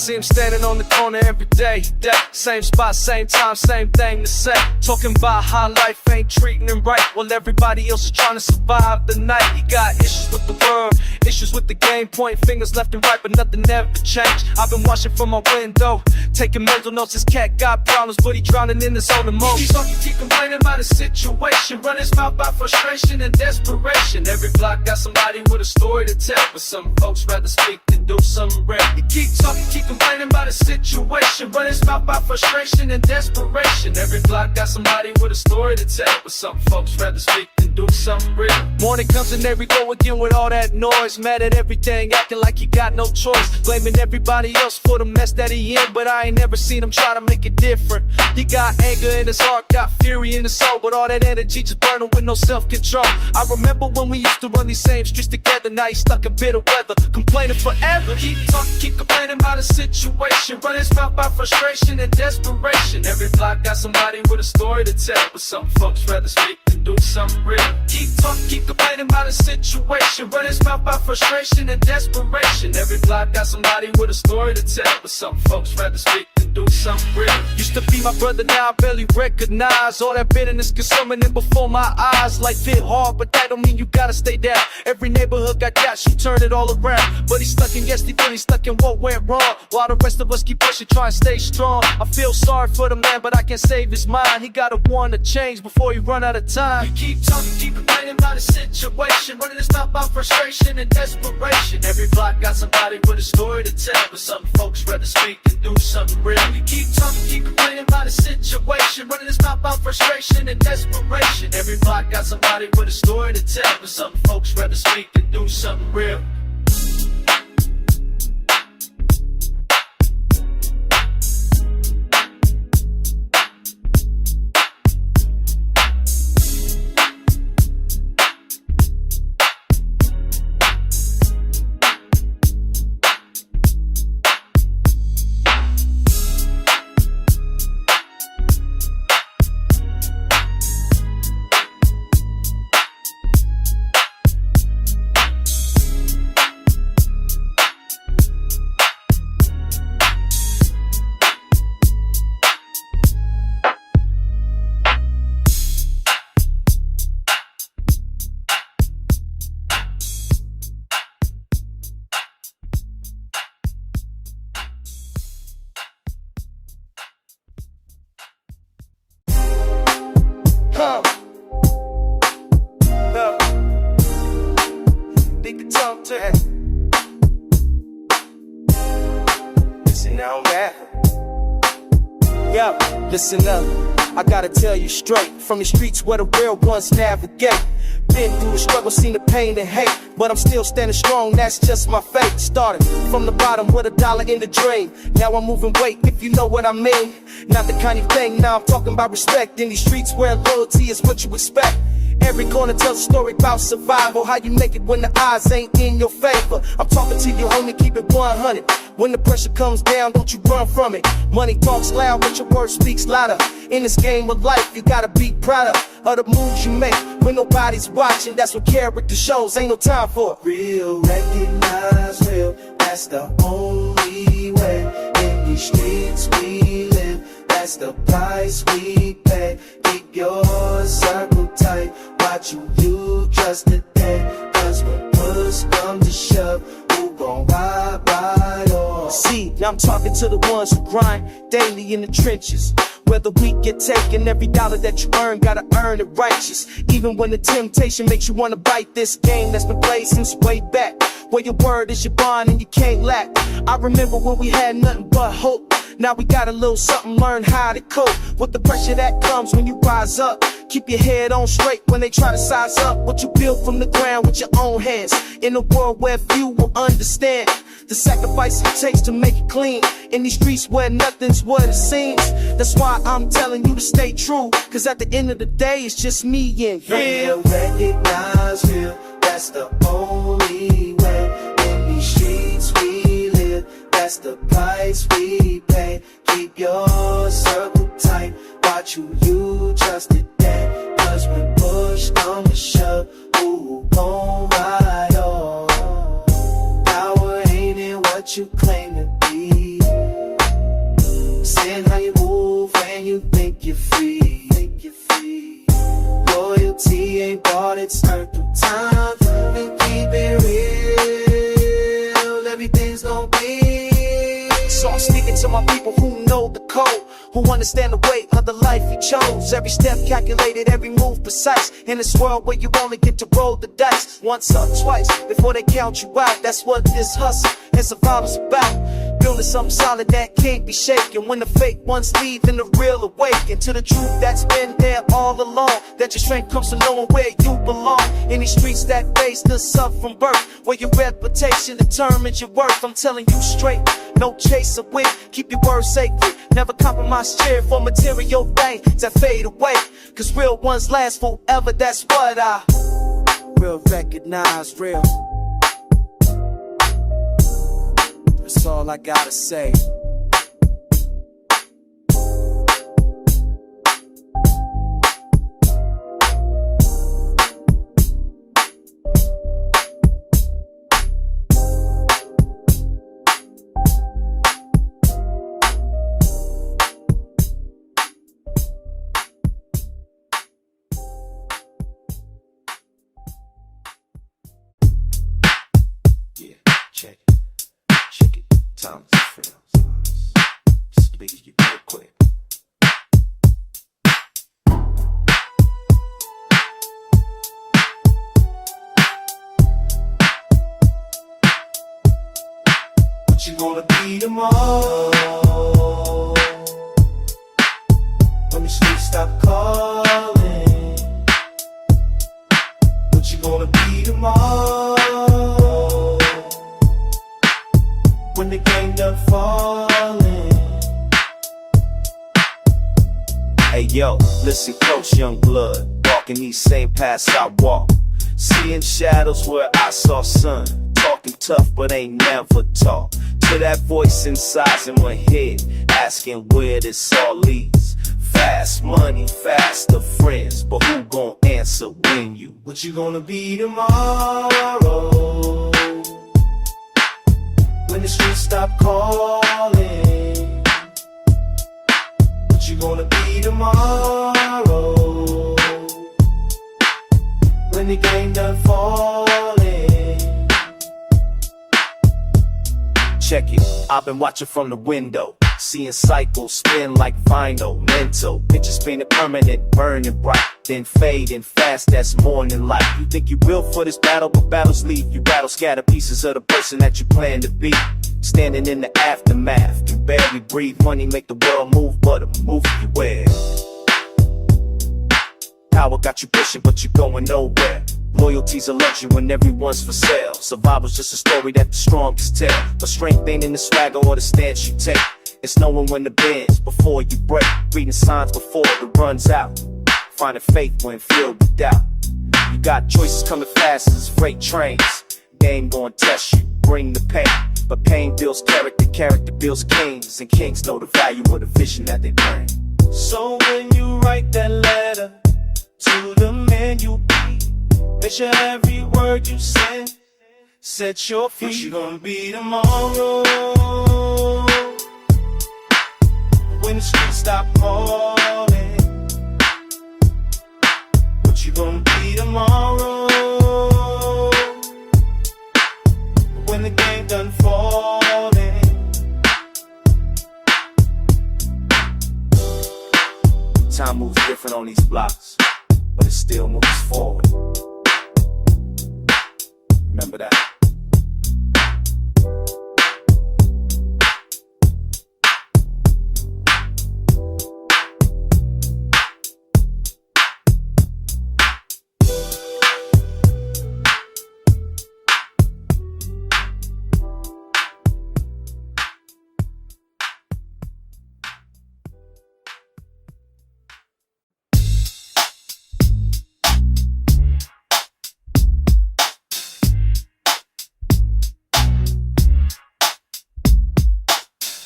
see him standing on the corner every day. Same spot, same time, same thing to say. Talking about how life ain't treating him right, while everybody else is trying to survive the night. He got issues with the world, issues with the game, pointing fingers left and right, but nothing ever changed. I've been watching from my window, taking mental notes. His cat got problems, but he drowning in his own emotions. Keep complaining about his situation, run his mouth by frustration and desperation. Every block got somebody with a story to tell, but some folks rather speak than do something real. He keep talking, keep complaining about his situation, run his mouth by frustration and desperation. Every block got somebody with a story to tell, but some folks rather speak than do something real. Morning comes and there we go again with all that noise, mad at everything, acting like he got no choice, blaming everybody else for the mess that he in, but I ain't never seen him try to make it different. He got anger in his heart, got fury in his soul, but all that energy just burning with no self-control. I remember when we used to run these same streets together, now he's stuck in bitter weather, complaining forever. Keep talking, keep complaining about his situation, run his mouth by frustration and desperation. Every block got somebody with a story to tell, but some folks rather speak than do something real. Keep talking, keep complaining about his situation, run his mouth by frustration and desperation. Every block got somebody with a story to tell, but some folks rather speak than do something real. Used to be my brother, now I barely recognize all that bitterness consuming in before my eyes. Life hit hard, but that don't mean you gotta stay down. Every neighborhood got gas, you turn it all around, but he's stuck in yesterday, he's stuck in what went wrong, while the rest of us keep pushing, trying to stay strong. I feel sorry for the man, but I can't save his mind. He gotta want to change before he run out of time. You keep talking, keep complaining about his situation, running his mouth by frustration and desperation. Every block got somebody with a story to tell, but some folks rather speak than do something real. You keep talking, keep complaining about his situation, running his mouth by frustration and desperation. Every block got somebody with a story to tell, but some folks rather speak than do something real. Listen up, I gotta tell you straight, from the streets where the real ones navigate. Been through the struggle, seen the pain and hate, but I'm still standing strong, that's just my fate. Started from the bottom with $1 in the dream, now I'm moving weight, if you know what I mean. Not the kind of thing, now I'm talking about respect, in these streets where loyalty is what you expect. Every corner tells a story about survival, how you make it when the odds ain't in your favor. I'm talking to you, homie, keep it 100. When the pressure comes down, don't you run from it. Money talks loud, but your word speaks louder. In this game of life, you gotta be proud of the moves you make when nobody's watching. That's what character shows, ain't no time for it. Real, recognize real, that's the only way. In these streets we live, that's the price we pay. Keep your circle tight, watch you just a day. Cause when push comes to shove, who gon' ride on? See, now I'm talking to the ones who grind daily in the trenches. Whether we get taken, every dollar that you earn, gotta earn it righteous. Even when the temptation makes you wanna bite this game that's been played since way back, where your word is your bond and you can't lack. I remember when we had nothing but hope. Now we got a little something, learn how to cope with the pressure that comes when you rise up. Keep your head on straight when they try to size up what you build from the ground with your own hands. In a world where few will understand the sacrifice it takes to make it clean. In these streets where nothing's what it seems. That's why I'm telling you to stay true, cause at the end of the day it's just me and you. Real, recognize real, that's the only way. In these streets we live, that's the price we pay. Keep your circle tight, watch who you trusted that. Cause when push comes to shove, who gon' ride on? Power ain't in what you claim to be. let's earn through time and keep it real. Everything's gonna be. So I'm speaking to my people who know the code, who understand the weight of the life you chose. Every step calculated, every move precise. In this world where you only get to roll the dice once or twice before they count you out. That's what this hustle and survival's about. Building something solid that can't be shaken. When the fake ones leave and the real awaken to the truth that's been there all along. That your strength comes from knowing where you belong. In these streets that face the sun from birth, where your reputation determines your worth. I'm telling you straight, no chase or win. Keep your word sacred, never compromise cheer for material things that fade away. Cause real ones last forever, that's what I real recognize, real. That's all I gotta say. Yeah, check it. Check it. Time to feel. Speak you real quick. What you gonna be tomorrow? When the streets stop calling. What you gonna be tomorrow? When the game done falling. Hey yo, listen close, young blood. Walking these same paths I walk. Seeing shadows where I saw sun. Talking tough but ain't never talk. To that voice inside in my head, asking where this all leads. Fast money, faster friends, but who gon' answer when you? What you gonna be tomorrow? When the streets stop calling. What you gonna be tomorrow? When the game done falling. Check it, I've been watching from the window, seeing cycles spin like vinyl. Mental pictures painted permanent, burning bright, then fading fast, that's morning light. You think you built for this battle, but battles leave you rattle. Scatter pieces of the person that you plan to be. Standing in the aftermath, can barely breathe. Money make the world move, but a move you wear. Power got you pushing, but you're going nowhere. Loyalty's a luxury when everyone's for sale. Survival's just a story that the strongest tell. But strength ain't in the swagger or the stance you take. It's knowing when to bend before you break. Reading signs before it runs out. Finding faith when filled with doubt. You got choices coming fast as freight trains. Game gon' test you, bring the pain. But pain builds character, character builds kings. And kings know the value of the vision that they bring. So when you write that letter to the man you be, make sure every word you send set your feet. What you gonna be tomorrow? When the streets stop calling. What you gonna be tomorrow? When the game done falling. Time moves different on these blocks, but it still moves forward. Remember that.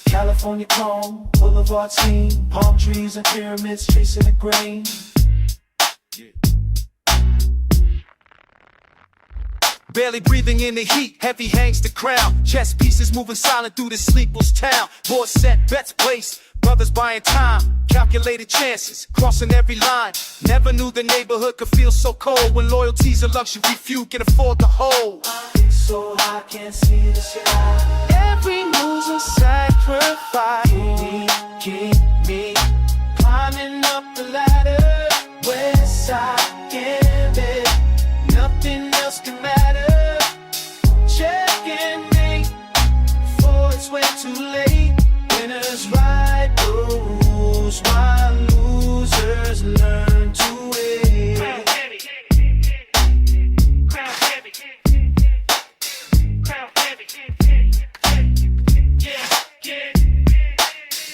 California calm, boulevard scene, palm trees and pyramids chasing the grain. barely breathing in the heat, heavy hangs the crown. Chess pieces moving silent through the sleepless town. Boards set, bets placed, brothers buying time. Calculated chances, crossing every line. Never knew the neighborhood could feel so cold. When loyalty's a luxury few can afford to hold. So I can't see the sky. Every move's a sacrifice. Keep me climbing up the ladder. West side gambit, nothing else can matter. Check and mate before it's way too late. Winners ride the rules while losers learn to wait. Crown heavy, crown heavy, crown heavy, yeah.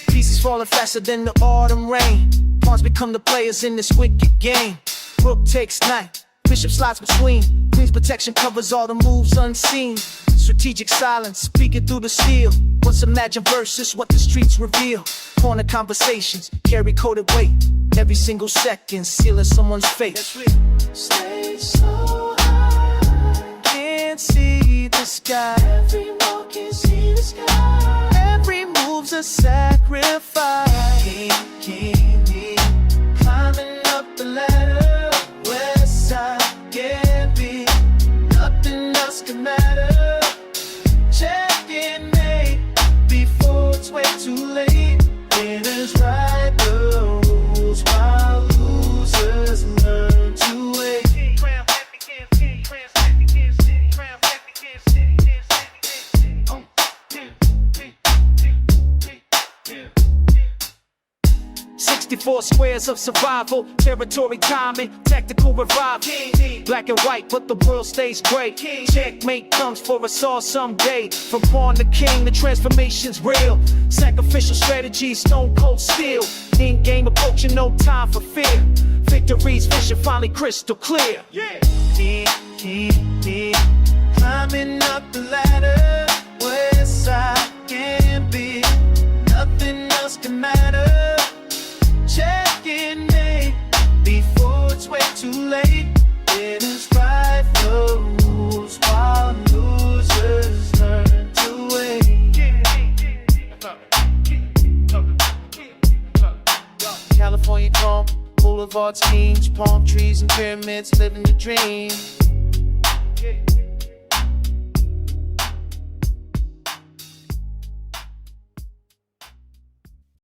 Pieces falling faster than the autumn rain. Pawns become the players in this wicked game. Rook takes knight, bishop slides between. Queen's protection covers all the moves unseen. Strategic silence, speaking through the steel. What's imagined versus what the streets reveal. Corner conversations, carry coded weight. Every single second, sealing someone's fate. Stay so high, Can't see the sky. everyone can see the sky. Every move's a sacrifice. Keep me climbing up the ladder. West side can't be, nothing else can matter. Check and mate before it's way too late. Winners write the rules while losers learn to wait. Crown heavy, Kansas City, crown heavy, Kansas City, crown heavy, Kansas City, Kansas City, Kansas City. 64 squares of survival, territory timing, tactical revival. Black and white, but the world stays gray. Checkmate comes for us all someday. From pawn to king, the transformation's real. Sacrificial strategy, stone cold steel. In-game approaching, no time for fear. Victory's vision finally crystal clear. Keep climbing up the ladder. West side can't be, nothing else can matter. Check and mate before it's way too late. Winners write the rules while losers learn to wait. California calm, boulevards, kings, palm trees and pyramids, living the dream.